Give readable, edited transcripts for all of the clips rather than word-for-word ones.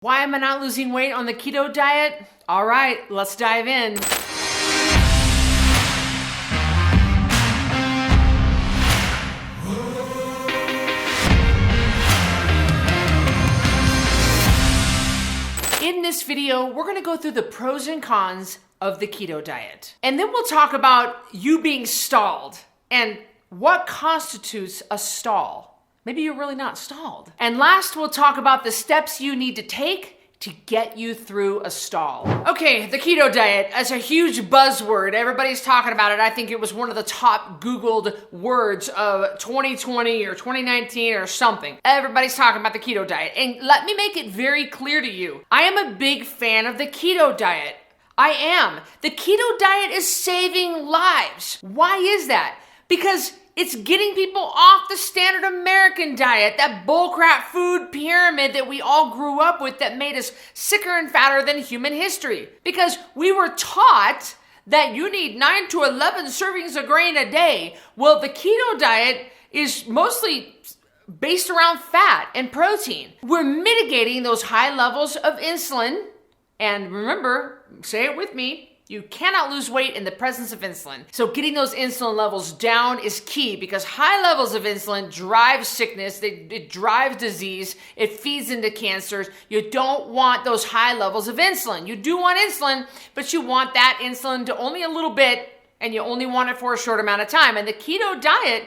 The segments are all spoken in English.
Why am I not losing weight on the keto diet? All right, let's dive in. In this video, we're gonna go through the pros and cons of the keto diet. And then we'll talk about you being stalled and what constitutes a stall. Maybe you're really not stalled. And last, we'll talk about the steps you need to take to get you through a stall. Okay, the keto diet is a huge buzzword. Everybody's talking about it. I think it was one of the top Googled words of 2020 or 2019 or something. Everybody's talking about the keto diet. And let me make it very clear to you. I am a big fan of the keto diet. I am. The keto diet is saving lives. Why is that? Because it's getting people off the standard American diet, that bullcrap food pyramid that we all grew up with that made us sicker and fatter than human history. Because we were taught that you need 9 to 11 servings of grain a day. Well, the keto diet is mostly based around fat and protein. We're mitigating those high levels of insulin. And remember, say it with me, you cannot lose weight in the presence of insulin. So getting those insulin levels down is key because high levels of insulin drive sickness, it drives disease, it feeds into cancers. You don't want those high levels of insulin. You do want insulin, but you want that insulin to only a little bit, and you only want it for a short amount of time. And the keto diet,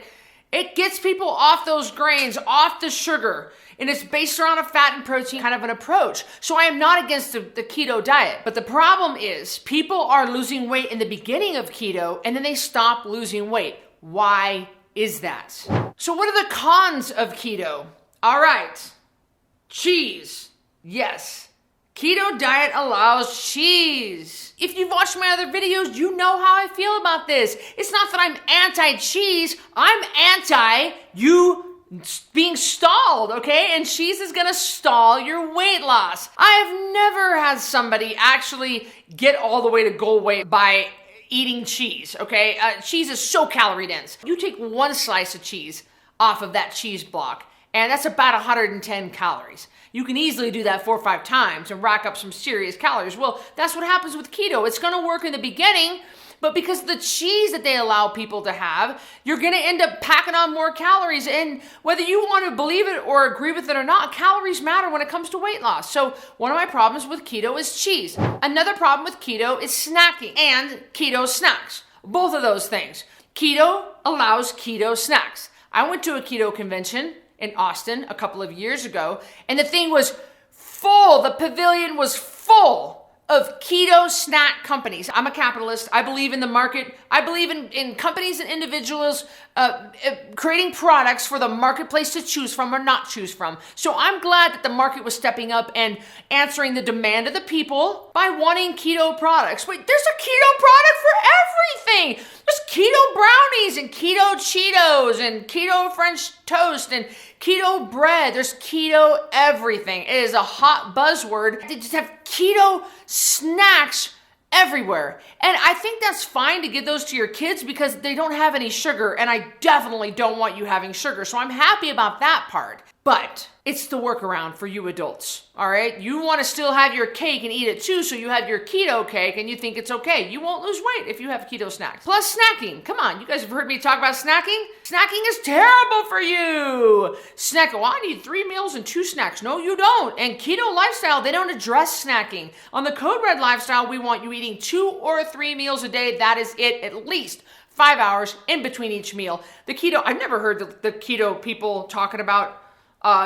it gets people off those grains, off the sugar. And it's based around a fat and protein kind of an approach. So I am not against the keto diet. But the problem is people are losing weight in the beginning of keto and then they stop losing weight. Why is that? So what are the cons of keto? All right. Cheese. Yes. Keto diet allows cheese. If you've watched my other videos, you know how I feel about this. It's not that I'm anti-cheese. I'm anti you being stalled, okay? And cheese is gonna stall your weight loss. I have never had somebody actually get all the way to goal weight by eating cheese, okay? Cheese is so calorie dense. You take one slice of cheese off of that cheese block, and that's about 110 calories. You can easily do that 4 or 5 times and rack up some serious calories. Well, that's what happens with keto. It's gonna work in the beginning, but because of the cheese that they allow people to have, you're gonna end up packing on more calories. And whether you want to believe it or agree with it or not, calories matter when it comes to weight loss. So one of my problems with keto is cheese. Another problem with keto is snacking and keto snacks. Both of those things. Keto allows keto snacks. I went to a keto convention in Austin a couple of years ago, and the thing was full. The pavilion was full of keto snack companies. I'm a capitalist. I believe in the market. I believe in companies and individuals creating products for the marketplace to choose from or not choose from. So I'm glad that the market was stepping up and answering the demand of the people by wanting keto products. Wait, there's a keto product for everything. There's keto brownies and keto Cheetos and keto French toast and keto bread. There's keto everything. It is a hot buzzword. They just have keto snacks everywhere. And I think that's fine to give those to your kids because they don't have any sugar, and I definitely don't want you having sugar. So I'm happy about that part. But it's the workaround for you adults, all right? You want to still have your cake and eat it too, so you have your keto cake and you think it's okay. You won't lose weight if you have keto snacks. Plus snacking. Come on, you guys have heard me talk about snacking? Snacking is terrible for you. Well, I need 3 meals and 2 snacks. No, you don't. And keto lifestyle, they don't address snacking. On the Code Red lifestyle, we want you eating 2 or 3 meals a day. That is it, at least 5 hours in between each meal. The keto, I've never heard the keto people talking about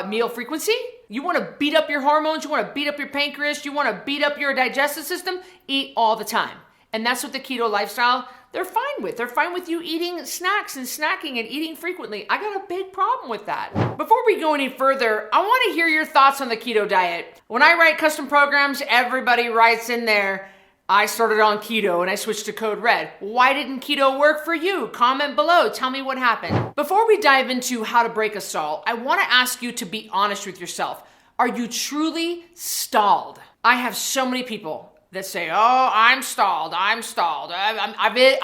meal frequency. You want to beat up your hormones, you want to beat up your pancreas, you want to beat up your digestive system, eat all the time. And that's what the keto lifestyle, they're fine with. They're fine with you eating snacks and snacking and eating frequently. I got a big problem with that. Before we go any further, I want to hear your thoughts on the keto diet. When I write custom programs, everybody writes in there, I started on keto and I switched to Code Red. Why didn't keto work for you? Comment below. Tell me what happened. Before we dive into how to break a stall, I want to ask you to be honest with yourself. Are you truly stalled? I have so many people that say, oh, I'm stalled. I've hit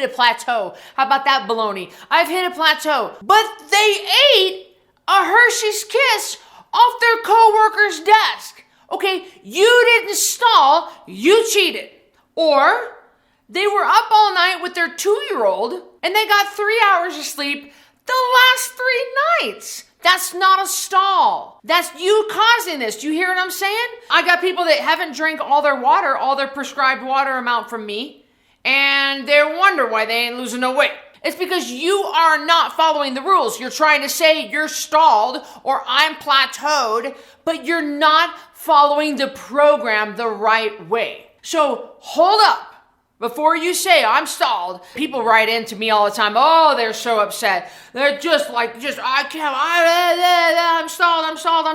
a plateau. How about that baloney? I've hit a plateau. But they ate a Hershey's Kiss off their coworker's desk. Okay, you didn't stall, you cheated. Or they were up all night with their 2-year-old and they got 3 hours of sleep the last 3 nights. That's not a stall. That's you causing this. Do you hear what I'm saying? I got people that haven't drank all their water, all their prescribed water amount from me, and they wonder why they ain't losing no weight. It's because you are not following the rules. You're trying to say you're stalled or I'm plateaued, but you're not following the program the right way. So hold up. Before you say I'm stalled, people write in to me all the time. Oh, they're so upset. They're I'm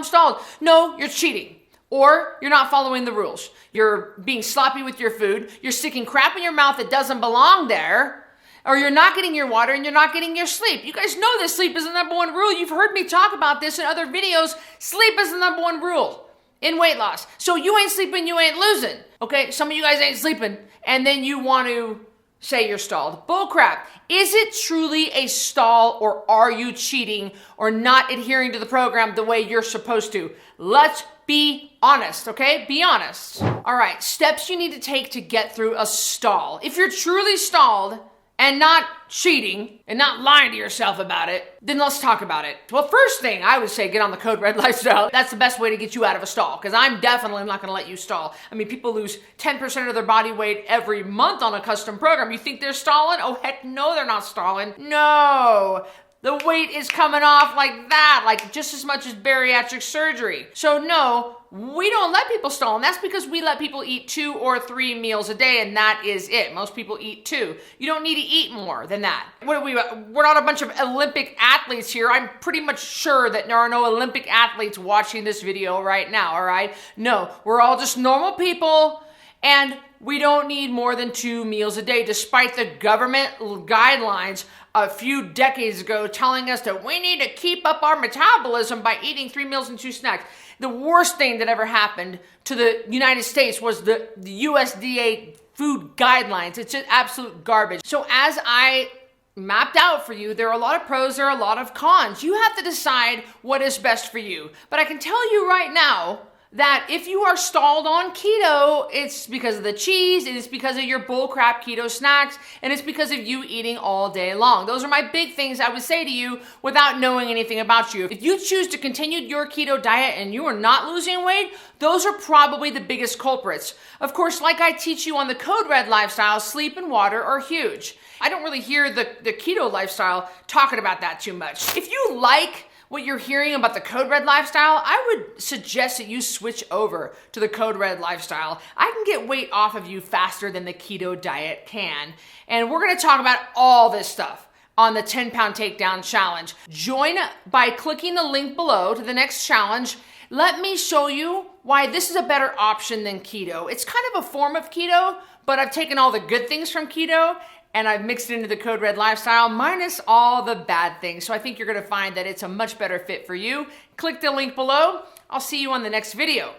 stalled. No, you're cheating. Or you're not following the rules. You're being sloppy with your food. You're sticking crap in your mouth that doesn't belong there. Or you're not getting your water and you're not getting your sleep. You guys know that sleep is the number one rule. You've heard me talk about this in other videos. Sleep is the number one rule in weight loss. So you ain't sleeping, you ain't losing. Okay, some of you guys ain't sleeping, and then you want to say you're stalled. Bull crap. Is it truly a stall, or are you cheating or not adhering to the program the way you're supposed to? Let's be honest, okay? Be honest. All right, steps you need to take to get through a stall. If you're truly stalled and not cheating and not lying to yourself about it, then let's talk about it. Well, first thing I would say, get on the Code Red lifestyle. That's the best way to get you out of a stall, because I'm definitely not gonna let you stall. I mean, people lose 10% of their body weight every month on a custom program. You think they're stalling? Oh, heck no, they're not stalling. No. The weight is coming off like that, like just as much as bariatric surgery. So no, we don't let people stall, and that's because we let people eat 2 or 3 meals a day, and that is it. Most people eat 2. You don't need to eat more than that. We're not a bunch of Olympic athletes here. I'm pretty much sure that there are no Olympic athletes watching this video right now, all right? No, we're all just normal people, and we don't need more than 2 meals a day, despite the government guidelines a few decades ago telling us that we need to keep up our metabolism by eating 3 meals and 2 snacks. The worst thing that ever happened to the United States was the USDA food guidelines. It's just absolute garbage. So as I mapped out for you, there are a lot of pros, there are a lot of cons. You have to decide what is best for you. But I can tell you right now that if you are stalled on keto, it's because of the cheese, it is because of your bullcrap keto snacks, and it's because of you eating all day long. Those are my big things I would say to you without knowing anything about you. If you choose to continue your keto diet and you are not losing weight, those are probably the biggest culprits. Of course, like I teach you on the Code Red lifestyle, sleep and water are huge. I don't really hear the keto lifestyle talking about that too much. If you like what you're hearing about the Code Red lifestyle, I would suggest that you switch over to the Code Red lifestyle. I can get weight off of you faster than the keto diet can. And we're gonna talk about all this stuff on the 10-pound takedown challenge. Join by clicking the link below to the next challenge. Let me show you why this is a better option than keto. It's kind of a form of keto, but I've taken all the good things from keto and I've mixed it into the Code Red lifestyle minus all the bad things. So I think you're gonna find that it's a much better fit for you. Click the link below. I'll see you on the next video.